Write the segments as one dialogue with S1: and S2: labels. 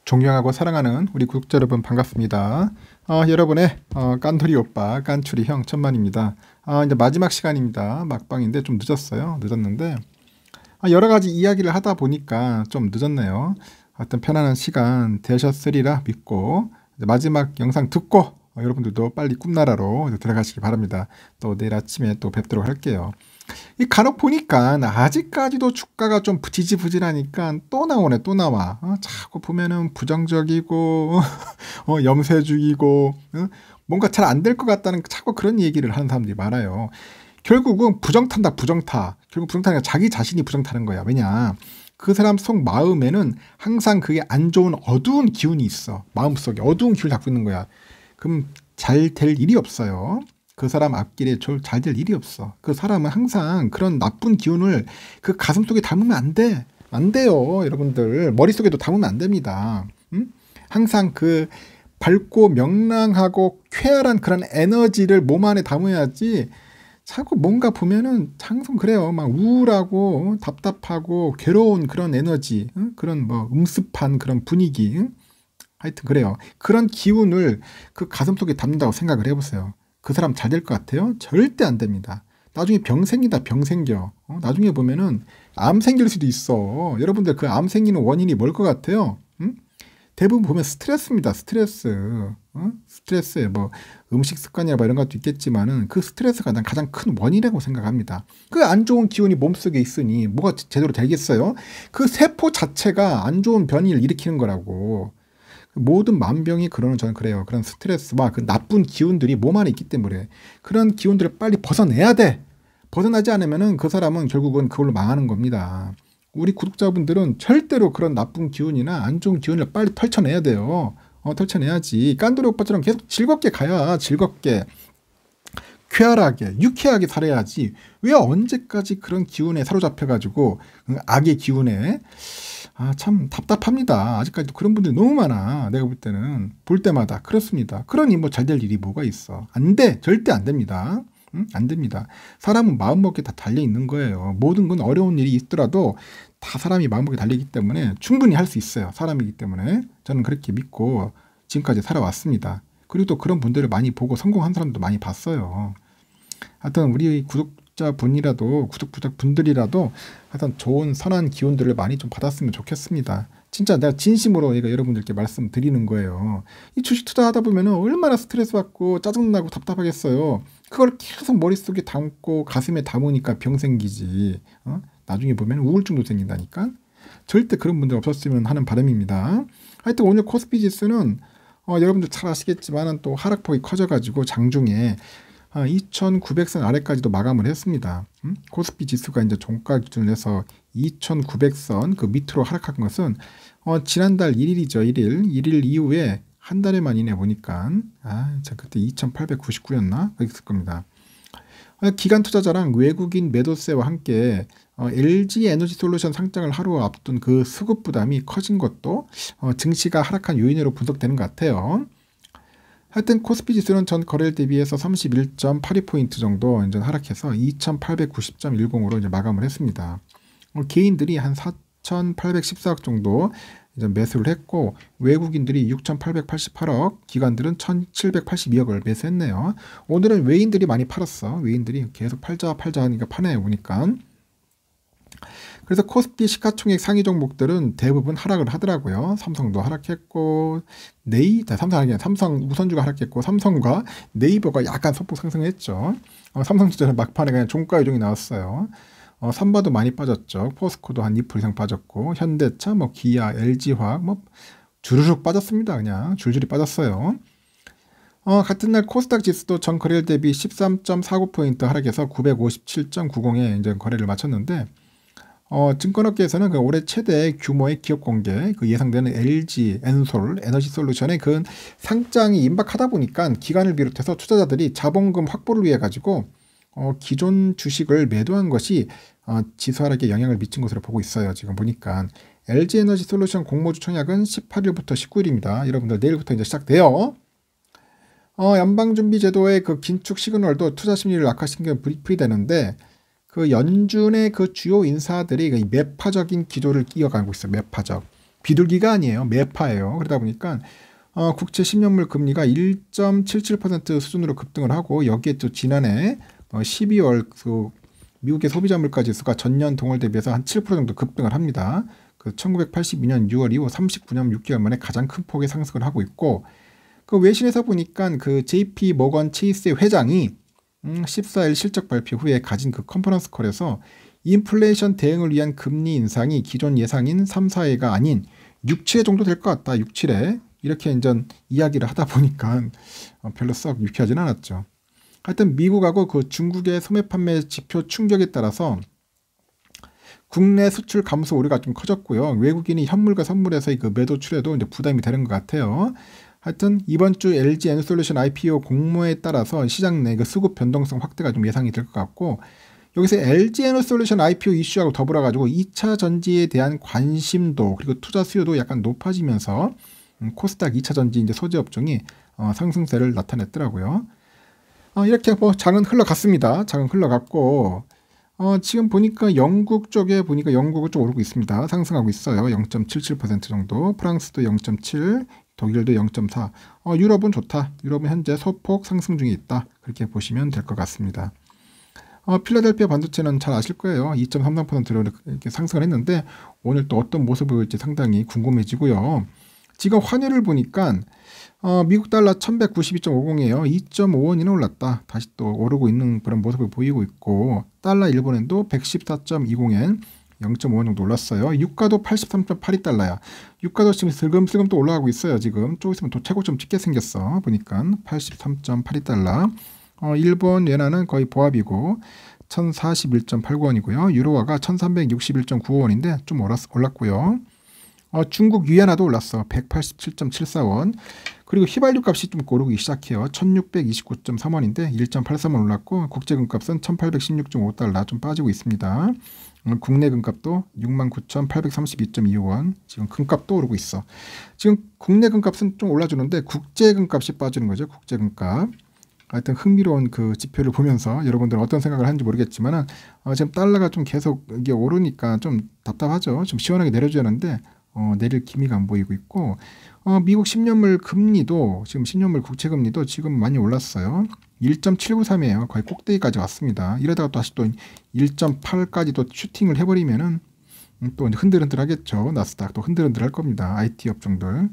S1: 존경하고 사랑하는 우리 구독자 여러분 반갑습니다. 여러분의 깐돌이 오빠 깐추리 형 천만입니다. 이제 마지막 시간입니다. 막방인데 좀 늦었어요. 늦었는데 여러 가지 이야기를 하다 보니까 좀 늦었네요. 하여튼 편안한 시간 되셨으리라 믿고 마지막 영상 듣고 여러분들도 빨리 꿈나라로 들어가시기 바랍니다. 또 내일 아침에 또 뵙도록 할게요. 이 간혹 보니까 아직까지도 주가가 좀 부지부지하니까 또 나오네, 또 나와. 자꾸 보면은 부정적이고 염세주의고 뭔가 잘 안 될 것 같다는 자꾸 그런 얘기를 하는 사람들이 많아요. 결국은 부정탄다, 부정타. 결국 부정타는 자기 자신이 부정타는 거야. 왜냐? 그 사람 속 마음에는 항상 그게 안 좋은 어두운 기운이 있어. 마음속에 어두운 기운을 갖고 있는 거야. 그럼 잘 될 일이 없어요. 그 사람 앞길에 잘 될 일이 없어. 그 사람은 항상 그런 나쁜 기운을 그 가슴속에 담으면 안 돼. 안 돼요. 여러분들. 머릿속에도 담으면 안 됩니다. 항상 그 밝고 명랑하고 쾌활한 그런 에너지를 몸 안에 담아야지 자꾸 뭔가 보면은 항상 그래요. 막 우울하고 답답하고 괴로운 그런 에너지, 그런 뭐 음습한 그런 분위기. 하여튼 그래요. 그런 기운을 그 가슴속에 담는다고 생각을 해보세요. 그 사람 잘 될 것 같아요? 절대 안 됩니다. 나중에 병 생긴다, 병 생겨. 나중에 보면은 암 생길 수도 있어. 여러분들 그 암 생기는 원인이 뭘 것 같아요? 대부분 보면 스트레스입니다. 스트레스. 스트레스에 뭐 음식 습관이나 뭐 이런 것도 있겠지만은 그 스트레스가 가장 큰 원인이라고 생각합니다. 그 안 좋은 기운이 몸속에 있으니 뭐가 제대로 되겠어요? 그 세포 자체가 안 좋은 변이를 일으키는 거라고. 모든 만병이 저는 그래요. 그런 스트레스와 그 나쁜 기운들이 몸 안에 있기 때문에 그런 기운들을 빨리 벗어내야 돼. 벗어나지 않으면은 그 사람은 결국은 그걸로 망하는 겁니다. 우리 구독자분들은 절대로 그런 나쁜 기운이나 안 좋은 기운을 빨리 털쳐내야 돼요. 털쳐내야지. 깐돌이 오빠처럼 계속 즐겁게 가야 즐겁게 쾌활하게 유쾌하게 살아야지. 왜 언제까지 그런 기운에 사로잡혀가지고 악의 기운에 참 답답합니다. 아직까지도 그런 분들이 너무 많아. 내가 볼 때는 볼 때마다 그렇습니다. 그러니 뭐 잘 될 일이 뭐가 있어. 안 돼. 절대 안 됩니다. 안 됩니다. 사람은 마음먹기에 다 달려있는 거예요. 모든 건 어려운 일이 있더라도 다 사람이 마음먹기에 달리기 때문에 충분히 할 수 있어요. 사람이기 때문에 저는 그렇게 믿고 지금까지 살아왔습니다. 그리고 또 그런 분들을 많이 보고 성공한 사람도 많이 봤어요. 하여튼 우리 구독자분이라도 구독자분들이라도 하여튼 좋은 선한 기운들을 많이 좀 받았으면 좋겠습니다. 진짜 내가 진심으로 여러분들께 말씀드리는 거예요. 이 주식 투자하다 보면 얼마나 스트레스 받고 짜증나고 답답하겠어요. 그걸 계속 머릿속에 담고 가슴에 담으니까 병 생기지. 나중에 보면 우울증도 생긴다니까. 절대 그런 분들 없었으면 하는 바람입니다. 하여튼 오늘 코스피 지수는 여러분들 잘 아시겠지만 또 하락폭이 커져가지고 장중에 2,900선 아래까지도 마감을 했습니다. 코스피 지수가 이제 종가 기준으로 해서 2,900선 그 밑으로 하락한 것은 지난달 1일이죠. 1일 이후에 한 달에 만이네 보니까 그때 2,899였나? 그랬을 겁니다. 기관 투자자랑 외국인 매도세와 함께 LG 에너지 솔루션 상장을 하루 앞둔 그 수급 부담이 커진 것도 증시가 하락한 요인으로 분석되는 것 같아요. 하여튼 코스피 지수는 전 거래일 대비해서 31.82포인트 정도 이제 하락해서 2,890.10으로 이제 마감을 했습니다. 개인들이 한 4,814억 정도 이제 매수를 했고 외국인들이 6,888억, 기관들은 1,782억을 매수했네요. 오늘은 외인들이 많이 팔았어. 외인들이 계속 팔자 하니까 파네 보니까. 그래서 코스피 시가총액 상위 종목들은 대부분 하락을 하더라고요. 삼성도 하락했고 삼성 우선주가 하락했고 삼성과 네이버가 약간 소폭 상승했죠. 삼성전자는 막판에 그냥 종가 요정이 나왔어요. 삼바도 많이 빠졌죠. 포스코도 한 2% 이상 빠졌고 현대차, 뭐 기아, LG화학 뭐 주르륵 빠졌습니다. 그냥 줄줄이 빠졌어요. 같은 날 코스닥 지수도 전 거래일 대비 13.49포인트 하락해서 957.90에 이제 거래를 마쳤는데 증권업계에서는 그 올해 최대 규모의 기업 공개, 그 예상되는 LG 엔솔 에너지 솔루션의 그 상장이 임박하다 보니까 기관을 비롯해서 투자자들이 자본금 확보를 위해 가지고 기존 주식을 매도한 것이 지수 하락에 영향을 미친 것으로 보고 있어요. 지금 보니까 LG 에너지 솔루션 공모주 청약은 18일부터 19일입니다. 여러분들 내일부터 이제 시작돼요. 연방준비제도의 그 긴축 시그널도 투자 심리를 악화시킨 게 브리핑이 되는데 그 연준의 그 주요 인사들이 매파적인 기조를 이어가고 있어요. 매파적. 비둘기가 아니에요. 매파예요. 그러다 보니까 국채 10년물 금리가 1.77% 수준으로 급등을 하고 여기에 또 지난해 12월 그 미국의 소비자 물가 지수가 전년 동월 대비해서 한 7% 정도 급등을 합니다. 그 1982년 6월 이후 39년 6개월 만에 가장 큰 폭의 상승을 하고 있고 그 외신에서 보니까 그 JP 모건 체이스의 회장이 14일 실적 발표 후에 가진 그 컨퍼런스 콜에서 인플레이션 대응을 위한 금리 인상이 기존 예상인 3, 4회가 아닌 6, 7회 정도 될 것 같다. 6, 7회 이렇게 이제 이야기를 하다 보니까 별로 썩 유쾌하진 않았죠. 하여튼 미국하고 그 중국의 소매 판매 지표 충격에 따라서 국내 수출 감소 우려가 좀 커졌고요. 외국인이 현물과 선물에서의 그 매도 출에도 이제 부담이 되는 것 같아요. 하여튼 이번 주 LG 에너솔루션 IPO 공모에 따라서 시장 내 그 수급 변동성 확대가 좀 예상이 될 것 같고 여기서 LG 에너솔루션 IPO 이슈하고 더불어 가지고 2차 전지에 대한 관심도 그리고 투자 수요도 약간 높아지면서 코스닥 2차 전지 이제 소재 업종이 상승세를 나타냈더라고요. 이렇게 뭐 장은 흘러갔습니다. 장은 흘러갔고 지금 보니까 영국 쪽에 보니까 영국은 좀 오르고 있습니다. 상승하고 있어요. 0.77% 정도. 프랑스도 0.7, 독일도 0.4. 유럽은 좋다. 유럽은 현재 소폭 상승 중에 있다. 그렇게 보시면 될 것 같습니다. 필라델피아 반도체는 잘 아실 거예요. 2.33%로 이렇게 상승을 했는데 오늘 또 어떤 모습을 보일지 상당히 궁금해지고요. 지금 환율을 보니까 미국 달러 1192.50이에요. 2.5원이나 올랐다. 다시 또 오르고 있는 그런 모습을 보이고 있고 달러 일본엔도 114.20엔 0.5원 정도 올랐어요. 유가도 83.82달러야. 유가도 지금 슬금슬금 또 올라가고 있어요. 지금 조금 있으면 또 최고점 찍게 생겼어. 보니까 83.82달러. 일본 엔화는 거의 보합이고 1041.89원이고요. 유로화가 1361.95원인데 좀 올랐고요. 중국 위안화도 올랐어. 187.74원. 그리고 휘발유 값이 좀 오르기 시작해요. 1629.3원인데 1.83원 올랐고 국제금값은 1816.5달러 좀 빠지고 있습니다. 국내 금값도 69,832.25원. 지금 금값도 오르고 있어. 지금 국내 금값은 좀 올라주는데 국제금값이 빠지는 거죠. 국제금값. 하여튼 흥미로운 그 지표를 보면서 여러분들은 어떤 생각을 하는지 모르겠지만 지금 달러가 좀 계속 이게 오르니까 좀 답답하죠. 좀 시원하게 내려줘야 하는데 내릴 기미가 안 보이고 있고 미국 10년물 금리도 지금 10년물 국채 금리도 지금 많이 올랐어요. 1.793이에요. 거의 꼭대기까지 왔습니다. 이러다가 또 다시 또 1.8까지 또 슈팅을 해버리면은 또 흔들흔들 하겠죠. 나스닥 또 흔들흔들 할 겁니다. IT 업종들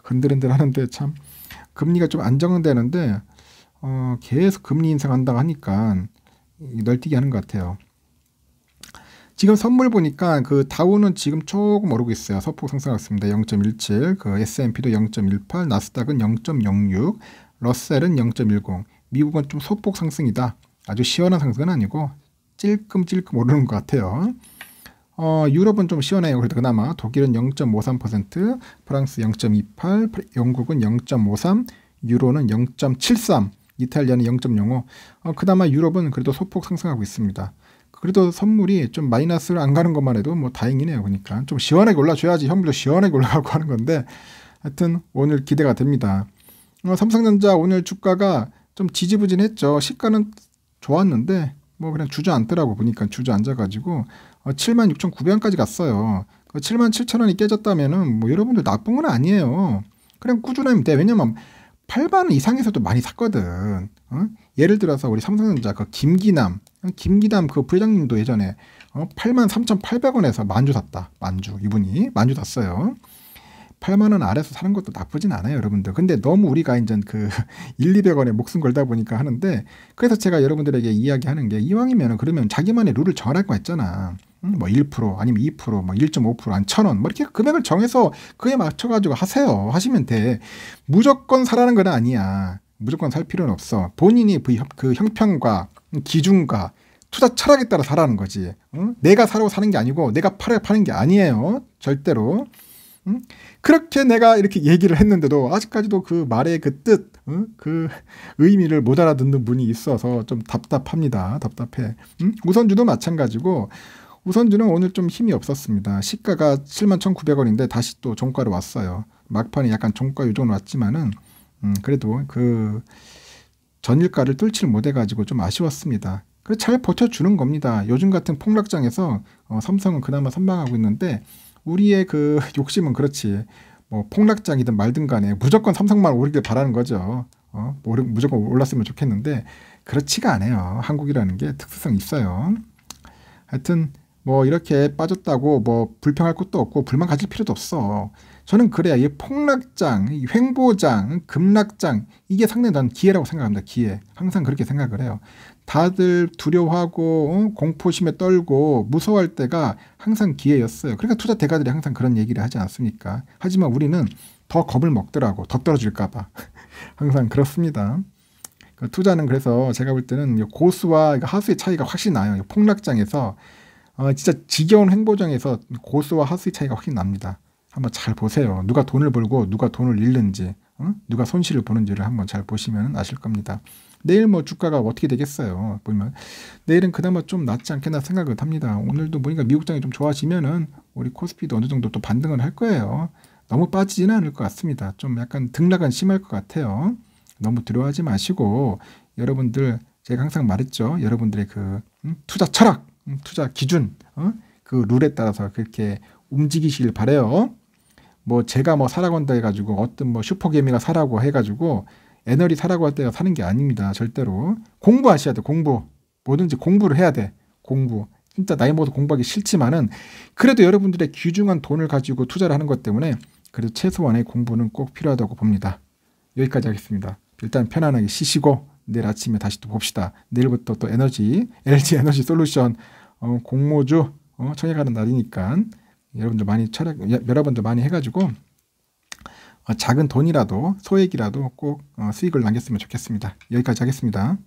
S1: 흔들흔들 하는데 참 금리가 좀 안정되는데 계속 금리 인상한다고 하니까 널뛰기 하는 것 같아요. 지금 선물 보니까 그 다우는 지금 조금 오르고 있어요. 소폭 상승하고 있습니다. 0.17, 그 S&P도 0.18, 나스닥은 0.06, 러셀은 0.10. 미국은 좀 소폭 상승이다. 아주 시원한 상승은 아니고 찔끔찔끔 오르는 것 같아요. 유럽은 좀 시원해요. 그래도 그나마 독일은 0.53%, 프랑스 0.28, 영국은 0.53, 유로는 0.73, 이탈리아는 0.05. 그나마 유럽은 그래도 소폭 상승하고 있습니다. 그래도 선물이 좀 마이너스를 안 가는 것만 해도 뭐 다행이네요. 그러니까 좀 시원하게 올라줘야지 현물도 시원하게 올라가고 하는 건데 하여튼 오늘 기대가 됩니다. 삼성전자 오늘 주가가 좀 지지부진했죠. 시가는 좋았는데 뭐 그냥 주저앉더라고. 보니까 주저앉아가지고 76,900원까지 갔어요. 77,000원이 깨졌다면은 뭐 여러분들 나쁜 건 아니에요. 그냥 꾸준하면 돼. 왜냐면 8만 원 이상에서도 많이 샀거든. 예를 들어서 우리 삼성전자 그 김기남 그 부회장님도 예전에 83,800원에서 만주 샀다. 만주 이분이 만주 샀어요. 8만 원 아래서 사는 것도 나쁘진 않아요, 여러분들. 근데 너무 우리가 이제 그 200원에 목숨 걸다 보니까 하는데 그래서 제가 여러분들에게 이야기하는 게 이왕이면 그러면 자기만의 룰을 정할 거 있잖아. 뭐 1% 아니면 2% 뭐 1.5% 한 1,000원 뭐 이렇게 금액을 정해서 그에 맞춰가지고 하세요. 하시면 돼. 무조건 사라는 건 아니야. 무조건 살 필요는 없어. 본인이 그 형편과 기준과 투자 철학에 따라 사라는 거지. 내가 사라고 사는 게 아니고 내가 팔아야 파는 게 아니에요. 절대로. 그렇게 내가 이렇게 얘기를 했는데도 아직까지도 그 말의 그 뜻, 그 의미를 못 알아듣는 분이 있어서 좀 답답합니다. 답답해. 우선주도 마찬가지고 우선주는 오늘 좀 힘이 없었습니다. 시가가 71,900원인데 다시 또 종가로 왔어요. 막판에 약간 종가 요정은 왔지만은 그래도 그 전일가를 뚫지를 못해가지고 좀 아쉬웠습니다. 그래서 잘 버텨주는 겁니다. 요즘 같은 폭락장에서 삼성은 그나마 선방하고 있는데 우리의 그 욕심은 그렇지. 뭐 폭락장이든 말든 간에 무조건 삼성만 오르길 바라는 거죠. 무조건 올랐으면 좋겠는데 그렇지가 않아요. 한국이라는 게 특수성이 있어요. 하여튼 뭐 이렇게 빠졌다고 뭐 불평할 것도 없고 불만 가질 필요도 없어. 저는 그래야 이 폭락장, 이 횡보장, 급락장 이게 상당히 난 기회라고 생각합니다. 기회. 항상 그렇게 생각을 해요. 다들 두려워하고 공포심에 떨고 무서워할 때가 항상 기회였어요. 그러니까 투자 대가들이 항상 그런 얘기를 하지 않습니까? 하지만 우리는 더 겁을 먹더라고. 더 떨어질까 봐. 항상 그렇습니다. 투자는 그래서 제가 볼 때는 고수와 하수의 차이가 확실히 나요. 폭락장에서 진짜 지겨운 횡보장에서 고수와 하수의 차이가 확실히 납니다. 한번 잘 보세요. 누가 돈을 벌고 누가 돈을 잃는지, 누가 손실을 보는지를 한번 잘 보시면 아실 겁니다. 내일 뭐 주가가 어떻게 되겠어요. 보면 내일은 그나마 좀 낫지 않겠나 생각을 합니다. 오늘도 보니까 미국장이 좀 좋아지면은 우리 코스피도 어느 정도 또 반등을 할 거예요. 너무 빠지지는 않을 것 같습니다. 좀 약간 등락은 심할 것 같아요. 너무 두려워하지 마시고 여러분들 제가 항상 말했죠. 여러분들의 그 투자 철학, 투자 기준, 그 룰에 따라서 그렇게 움직이시길 바래요. 뭐 제가 뭐 사라고 한다 해가지고 어떤 뭐 슈퍼개미가 사라고 해가지고 애널이 사라고 할 때가 사는 게 아닙니다. 절대로. 공부하셔야 돼. 공부. 뭐든지 공부를 해야 돼. 공부. 진짜 나이 먹어도 공부하기 싫지만은 그래도 여러분들의 귀중한 돈을 가지고 투자를 하는 것 때문에 그래도 최소한의 공부는 꼭 필요하다고 봅니다. 여기까지 하겠습니다. 일단 편안하게 쉬시고 내일 아침에 다시 또 봅시다. 내일부터 또 LG 에너지 솔루션 공모주 청약하는 날이니까 여러분들 많이 해가지고 작은 돈이라도 소액이라도 꼭 수익을 남겼으면 좋겠습니다. 여기까지 하겠습니다.